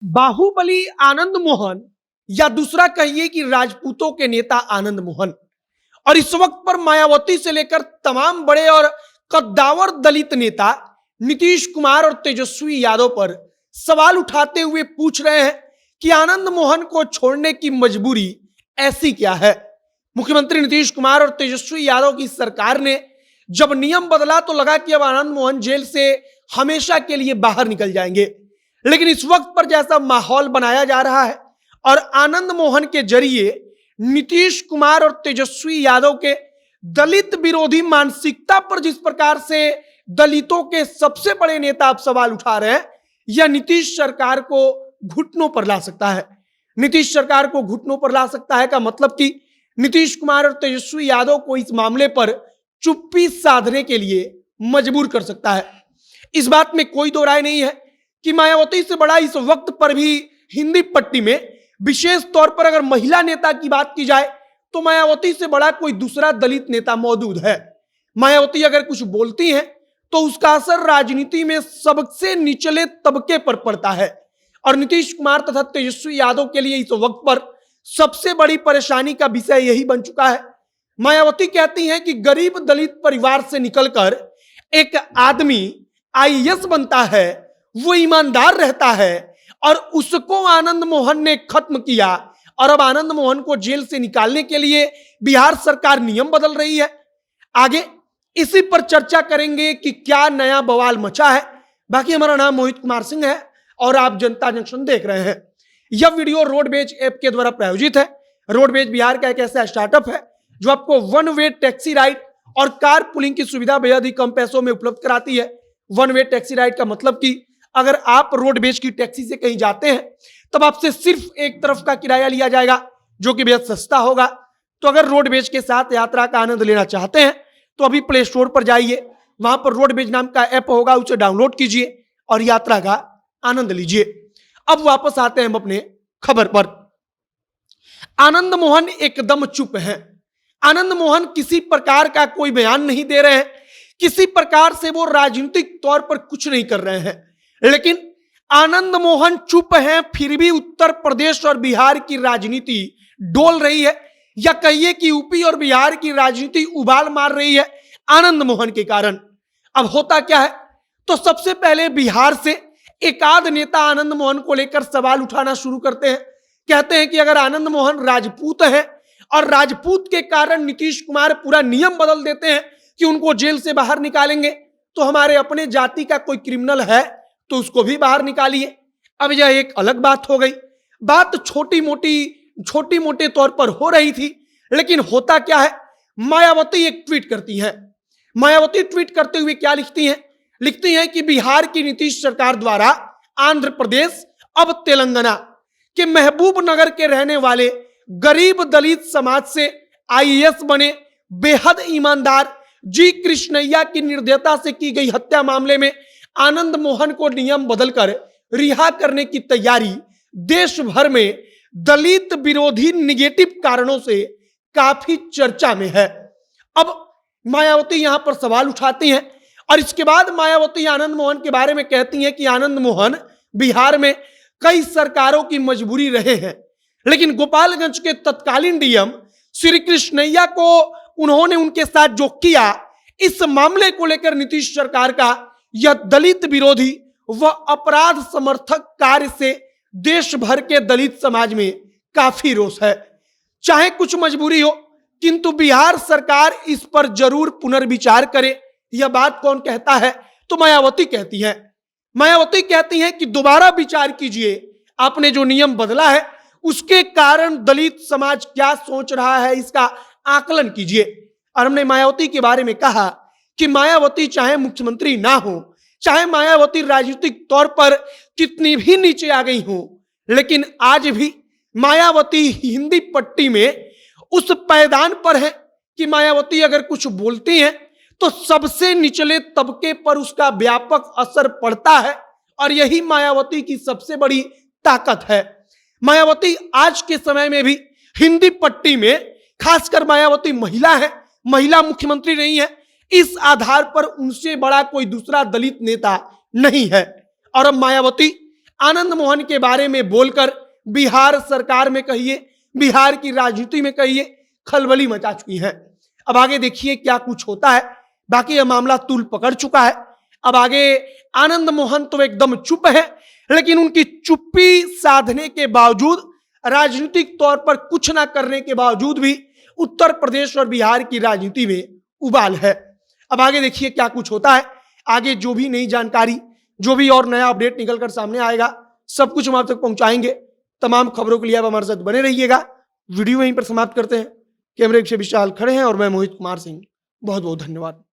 बाहुबली आनंद मोहन या दूसरा कहिए कि राजपूतों के नेता आनंद मोहन, और इस वक्त पर मायावती से लेकर तमाम बड़े और कद्दावर दलित नेता नीतीश कुमार और तेजस्वी यादव पर सवाल उठाते हुए पूछ रहे हैं कि आनंद मोहन को छोड़ने की मजबूरी ऐसी क्या है। मुख्यमंत्री नीतीश कुमार और तेजस्वी यादव की सरकार ने जब नियम बदला तो लगा कि अब आनंद मोहन जेल से हमेशा के लिए बाहर निकल जाएंगे, लेकिन इस वक्त पर जैसा माहौल बनाया जा रहा है और आनंद मोहन के जरिए नीतीश कुमार और तेजस्वी यादव के दलित विरोधी मानसिकता पर जिस प्रकार से दलितों के सबसे बड़े नेता अब सवाल उठा रहे हैं, यह नीतीश सरकार को घुटनों पर ला सकता है। नीतीश सरकार को घुटनों पर ला सकता है का मतलब कि नीतीश कुमार और तेजस्वी यादव को इस मामले पर चुप्पी साधने के लिए मजबूर कर सकता है। इस बात में कोई दो राय नहीं है कि मायावती से बड़ा इस वक्त पर भी हिंदी पट्टी में, विशेष तौर पर अगर महिला नेता की बात की जाए तो मायावती से बड़ा कोई दूसरा दलित नेता मौजूद है। मायावती अगर कुछ बोलती हैं तो उसका असर राजनीति में सबसे निचले तबके पर पड़ता है, और नीतीश कुमार तथा तेजस्वी यादव के लिए इस वक्त पर सबसे बड़ी परेशानी का विषय यही बन चुका है। मायावती कहती हैं कि गरीब दलित परिवार से निकलकर एक आदमी आईएएस बनता है, वो ईमानदार रहता है, और उसको आनंद मोहन ने खत्म किया, और अब आनंद मोहन को जेल से निकालने के लिए बिहार सरकार नियम बदल रही है। आगे इसी पर चर्चा करेंगे कि क्या नया बवाल मचा है। बाकी हमारा नाम मोहित कुमार सिंह है और आप जनता जंक्शन देख रहे हैं। यह वीडियो रोडवेज ऐप के द्वारा प्रायोजित है। रोडवेज बिहार का एक ऐसा स्टार्टअप है जो आपको वन वे टैक्सी राइड और कार पुलिंग की सुविधा बेहद ही कम पैसों में उपलब्ध कराती है। वन वे टैक्सी राइड का मतलब कि अगर आप रोडवेज की टैक्सी से कहीं जाते हैं तब आपसे सिर्फ एक तरफ का किराया लिया जाएगा, जो कि बेहद सस्ता होगा। तो अगर रोडवेज के साथ यात्रा का आनंद लेना चाहते हैं तो अभी प्ले स्टोर पर जाइए, वहां पर रोडवेज नाम का ऐप होगा, उसे डाउनलोड कीजिए और यात्रा का आनंद लीजिए। अब वापस आते हैं हम अपने खबर पर। आनंद मोहन एकदम चुप हैं। आनंद मोहन किसी प्रकार का कोई बयान नहीं दे रहे हैं, किसी प्रकार से वो राजनीतिक तौर पर कुछ नहीं कर रहे हैं, लेकिन आनंद मोहन चुप हैं। फिर भी उत्तर प्रदेश और बिहार की राजनीति डोल रही है, या कहिए कि यूपी और बिहार की राजनीति उबाल मार रही है आनंद मोहन के कारण। अब होता क्या है, तो सबसे पहले बिहार से एकाध नेता आनंद मोहन को लेकर सवाल उठाना शुरू करते हैं। कहते हैं कि अगर आनंद मोहन राजपूत हैं और राजपूत के कारण नीतीश कुमार पूरा नियम बदल देते हैं कि उनको जेल से बाहर निकालेंगे, तो हमारे अपने जाति का कोई क्रिमिनल है तो उसको भी बाहर निकालिए। अब यह एक अलग बात हो गई। बात छोटी मोटे तौर पर हो रही थी, लेकिन होता क्या है, मायावती एक ट्वीट करती हैं। मायावती ट्वीट करते हुए क्या लिखती हैं कि बिहार की नीतीश सरकार द्वारा आंध्र प्रदेश अब तेलंगाना के महबूबनगर के रहने वाले गरीब दलित समाज से आईएएस बने बेहद ईमानदार जी कृष्णैया की निर्दयता से की गई हत्या मामले में आनंद मोहन को नियम बदलकर रिहा करने की तैयारी देश भर में दलित विरोधी निगेटिव कारणों से काफी चर्चा में है। अब मायावती यहां पर सवाल उठाती हैं और इसके बाद मायावती आनंद मोहन के बारे में कहती हैं कि आनंद मोहन बिहार में कई सरकारों की मजबूरी रहे हैं, लेकिन गोपालगंज के तत्कालीन डीएम श्री कृष्णैया को उन्होंने उनके साथ जो किया, इस मामले को लेकर नीतीश सरकार का यह दलित विरोधी व अपराध समर्थक कार्य से देश भर के दलित समाज में काफी रोष है। चाहे कुछ मजबूरी हो, किंतु बिहार सरकार इस पर जरूर पुनर्विचार करे। यह बात कौन कहता है, तो मायावती कहती है। मायावती कहती हैं कि दोबारा विचार कीजिए, आपने जो नियम बदला है उसके कारण दलित समाज क्या सोच रहा है, इसका आकलन कीजिए। और हमने मायावती के बारे में कहा कि मायावती चाहे मुख्यमंत्री ना हो, चाहे मायावती राजनीतिक तौर पर कितनी भी नीचे आ गई हो, लेकिन आज भी मायावती हिंदी पट्टी में उस पायदान पर है कि मायावती अगर कुछ बोलती हैं तो सबसे निचले तबके पर उसका व्यापक असर पड़ता है, और यही मायावती की सबसे बड़ी ताकत है। मायावती आज के समय में भी हिंदी पट्टी में, खासकर मायावती महिला है, महिला मुख्यमंत्री नहीं है, इस आधार पर उनसे बड़ा कोई दूसरा दलित नेता नहीं है। और अब मायावती आनंद मोहन के बारे में बोलकर बिहार सरकार में कहिए, बिहार की राजनीति में कहिए, खलबली मचा चुकी है। अब आगे देखिए क्या कुछ होता है। बाकी यह मामला तूल पकड़ चुका है। अब आगे आनंद मोहन तो एकदम चुप है, लेकिन उनकी चुप्पी साधने के बावजूद, राजनीतिक तौर पर कुछ ना करने के बावजूद भी उत्तर प्रदेश और बिहार की राजनीति में उबाल है। अब आगे देखिए क्या कुछ होता है। आगे जो भी नई जानकारी, जो भी और नया अपडेट निकलकर सामने आएगा, सब कुछ हम आप तक पहुंचाएंगे। तमाम खबरों के लिए आप हमारे साथ बने रहिएगा। वीडियो यहीं पर समाप्त करते हैं। कैमरे से विशाल खड़े हैं और मैं मोहित कुमार सिंह। बहुत बहुत धन्यवाद।